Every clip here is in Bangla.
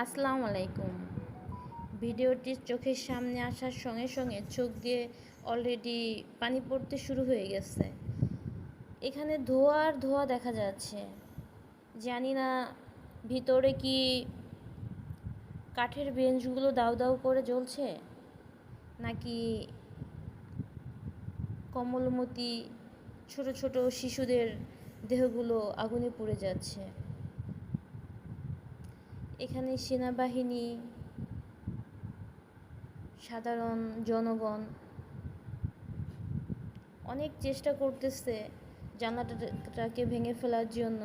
আসসালামু আলাইকুম। ভিডিওটি চোখের সামনে আসার সঙ্গে সঙ্গে চোখ দিয়ে অলরেডি পানি পড়তে শুরু হয়ে গেছে। এখানে ধোঁয়া আর ধোঁয়া দেখা যাচ্ছে। জানি না ভিতরে কি কাঠের বেঞ্চগুলো দাউ দাউ করে জ্বলছে, নাকি কোমলমতি ছোট ছোট শিশুদের দেহগুলো আগুনে পুড়ে যাচ্ছে। এখানে সেনাবাহিনী, সাধারণ জনগণ অনেক চেষ্টা করতেছে জানালাটাকে ভেঙে ফেলার জন্য।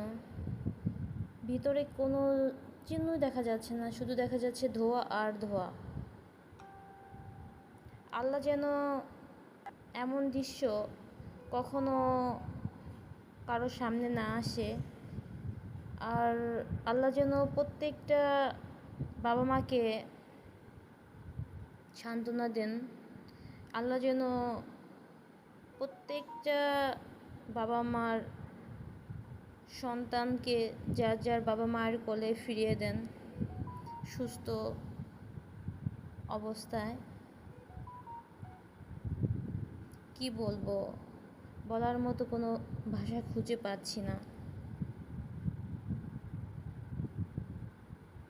ভিতরে কোনো চিহ্ন দেখা যাচ্ছে না, শুধু দেখা যাচ্ছে ধোঁয়া আর ধোঁয়া। আল্লাহ যেন এমন দৃশ্য কখনো কারো সামনে না আসে, আর আল্লাহ যেন প্রত্যেকটা বাবা মাকে সান্ত্বনা দেন। আল্লাহ যেন প্রত্যেকটা বাবা মার সন্তানকে যার যার বাবা মায়ের কোলে ফিরিয়ে দেন সুস্থ অবস্থায়। কি বলবো, বলার মতো কোনো ভাষা খুঁজে পাচ্ছি না।